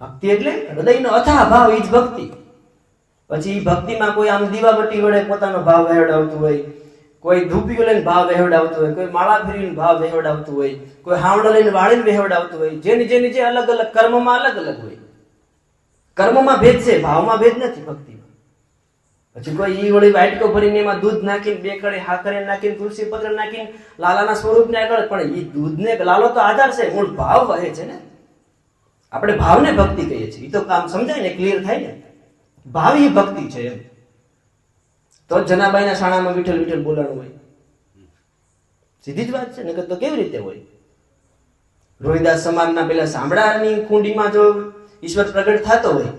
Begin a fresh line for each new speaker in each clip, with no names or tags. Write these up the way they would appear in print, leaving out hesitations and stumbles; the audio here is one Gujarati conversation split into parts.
ભક્તિ એટલે હૃદયનો અથાહ ભાવ, ઈ જ ભક્તિ. પછી ભક્તિમાં કોઈ આમ દીવાબત્તી વડે પોતાનો ભાવ વહેવડાવતું હોય, કોઈ ધૂપિયો લઈને ભાવ વહેવડાવતું હોય, કોઈ માળા ફેરવીને ભાવ વહેવડાવતું હોય, કોઈ હાવડો લઈને વાળીને વહેવડાવતું હોય. જેની જે અલગ અલગ કર્મમાં અલગ અલગ હોય. કર્મમાં ભેદ છે, ભાવમાં ભેદ નથી ભક્તિમાં. પછી કોઈ ઈ વળી વાટકો ભરીને એમાં દૂધ નાખીને, બે કળી હાકરે નાખીને, તુલસી પત્ર નાખીને લાલાના સ્વરૂપને આગળ, પણ ઈ દૂધને લાલો તો આધાર છે, મૂળ ભાવ વહે છે ને. આપણે ભાવને ભક્તિ કહીએ છીએ. ઈ તો કામ સમજાય ને, ક્લિયર થાય ને. ભાવ ઈ ભક્તિ છે એમ. તો જનાબાઈના શાણામાં વિઠ્ઠલ વિઠ્ઠલ બોલાણું હોય. સીધી જ વાત છે, નકર તો કેવી રીતે હોય? રોહિદાસ સમાજના પેલા સાંભળાની કુંડીમાં જો ઈશ્વર પ્રગટ થતો હોય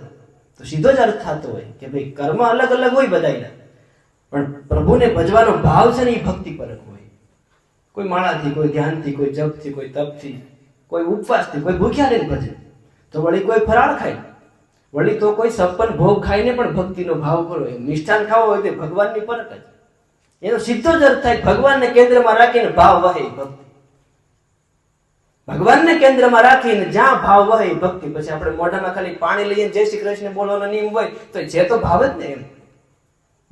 તો સીધો જ અર્થ થતો હોય કે ભાઈ કર્મ અલગ અલગ હોય બધાયના, પણ પ્રભુને ભજવાનો ભાવ છે ને એ ભક્તિ પરક હોય. કોઈ માળાથી, કોઈ ધ્યાનથી, કોઈ જપથી, કોઈ તપથી, કોઈ ઉપવાસથી, કોઈ ભૂખ્યા રહીને ભજે, તો વળી કોઈ ફરાળ ખાય, વળી તો કોઈ સપન ભોગ ખાઈને પણ ભક્તિનો ભાવ કરો. નિષ્ઠાન ખાવો હોય તો ભગવાનની પરક જ. એનો સીધો જ અર્થ થાય ભગવાનને કેન્દ્રમાં રાખીને ભાવ વહે ભક્તિ. ભગવાનને કેન્દ્રમાં રાખીને જ્યાં ભાવ વહે ભક્તિ. પછી આપણે મોઢામાં ખાલી પાણી લઈએ જય શ્રી કૃષ્ણ બોલવાનો નિયમ હોય તો જે તો ભાવ જ ને એમ.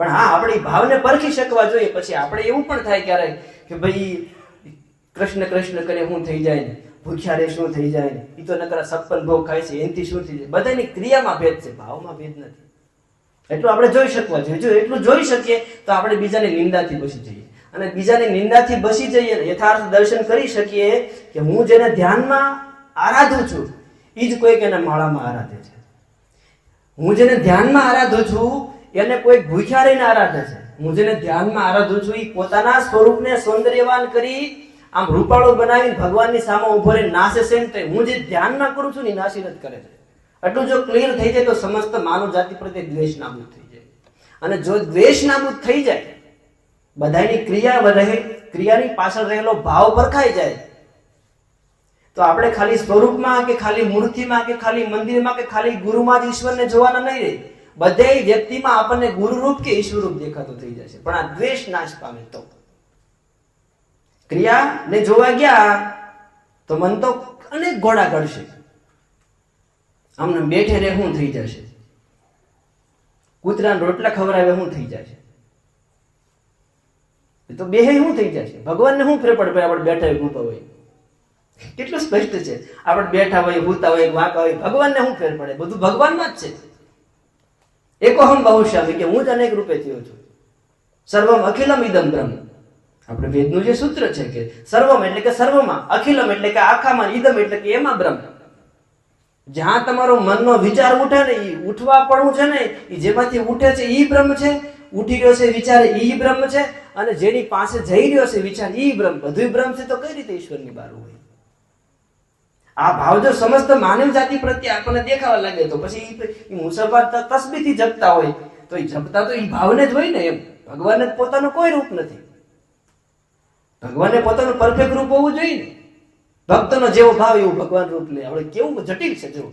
પણ હા, આપણે ભાવને પરખી શકવા જોઈએ. પછી આપણે એવું પણ થાય ક્યારેક કે ભાઈ કૃષ્ણ કૃષ્ણ કરે શું થઈ જાય ને, ભૂખ્યા રે શું થઈ જાય ને, એ તો નકરા સપ્પન ભોગ ખાય છે એનાથી શું થઈ જાય. બધાની ક્રિયામાં ભેદ છે, ભાવમાં ભેદ નથી. એટલું આપણે જોઈ શકવા જોઈએ. જો એટલું જોઈ શકીએ તો આપણે બીજાની નિંદાથી બચી જઈએ. અને બીજાની નિંદાથી બચી જઈએ, યથાર્થ દર્શન કરી શકીએ કે હું જેને ધ્યાનમાં આરાધું છું એ જ કોઈક એને માળામાં આરાધે છે. હું જેને ધ્યાનમાં આરાધું છું એને કોઈ ભૂખ્યા રહીને આરાધે છે. હું જેને ધ્યાનમાં આરાધું છું એ પોતાના સ્વરૂપને સૌંદર્યવાન કરી આમ રૂપાળો બનાવીને ભગવાનની સામે ઉભો રહીને નાશે છે ને, હું જે ધ્યાનમાં કરું છું ને નાશી નથી કરે છે. એટલું જો ક્લિયર થઈ જાય તો સમસ્ત માનવ જાતિ પ્રત્યે દ્વેષ નાબૂદ થઈ જાય. અને જો દ્વેષ નાબૂદ થઈ જાય, બધાની ક્રિયાની પાછળ રહેલો ભાવ પરખાઈ જાય, તો આપણે ખાલી સ્વરૂપમાં કે ખાલી મૂર્તિમાં કે ખાલી મંદિરમાં કે ખાલી ગુરુમાં જ ઈશ્વરને જોવાના નહીં રહે. બધે વ્યક્તિમાં આપણને ગુરુરૂપ કે ઈશ્વરરૂપ દેખાતો થઈ જશે. પણ આ દ્વેષ નાશ પામે તો ક્રિયાને જોવા ગયા તો મન તો અનેક ઘોડા કરશે. આમને બેઠે રે શું થઈ જશે, કૂતરાને રોટલા ખવડાવે શું થઈ જશે, તો બેહે શું થઈ જશે. ભગવાનને શું ફેર પડે આપણે બેઠા હોય ભૂતા હોય. કેટલું સ્પષ્ટ છે. આપણે બેઠા હોય, ભૂતા હોય, વાંકા હોય, ભગવાનને શું ફેર પડે? બધું ભગવાનમાં જ છે. એકોહમ બહુશ્યામી કે હું જ અનેક રૂપે થયો છું. સર્વમ અખિલમ ઇદમ બ્રહ્મ. આપણે વેદનું જે સૂત્ર છે કે સર્વમ એટલે કે સર્વમાં, અખિલમ એટલે કે આખામાં, ઇદમ એટલે કે એમાં બ્રહ્મ. જ્યાં તમારો મનનો વિચાર ઉઠે ને, એ ઉઠવા પણ છે ને, એ જેમાંથી ઉઠે છે એ બ્રહ્મ છે. ઉઠી રહ્યો છે વિચાર એ બ્રહ્મ છે. અને જેની પાસે જઈ રહ્યો છે વિચાર એ બ્રહ્મ. બધું બ્રહ્મ છે તો કઈ રીતે ઈશ્વરની બહાર હોય? આ ભાવ જો સમસ્ત માનવ જાતિ પ્રત્યે આપણને દેખાવા લાગે તો પછી મુસલમાન તસબીહથી જપતા હોય તો એ જપતા તો એ ભાવને જ હોય ને એમ. ભગવાનને પોતાનું કોઈ રૂપ નથી. ભગવાનને પોતાનું પરફેક્ટ રૂપ હોવું જોઈએ ને. ભક્તનો જેવો ભાવ એવું ભગવાન રૂપ લે. આપણે કેવું જટિલ છે જો.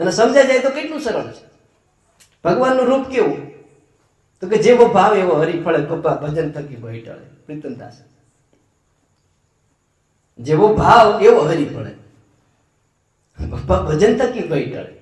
અને સમજાય જાય તો કેટલું સરળ છે. ભગવાનનું રૂપ કેવું? તો કે જેવો ભાવ એવો હરી ફળે, પપ્પા ભજન થકી ભય ટળે. પ્રીતમદાસ. જેવો ભાવ એવો હરી ફળે, પપ્પા ભજન થકી ભય ટળે.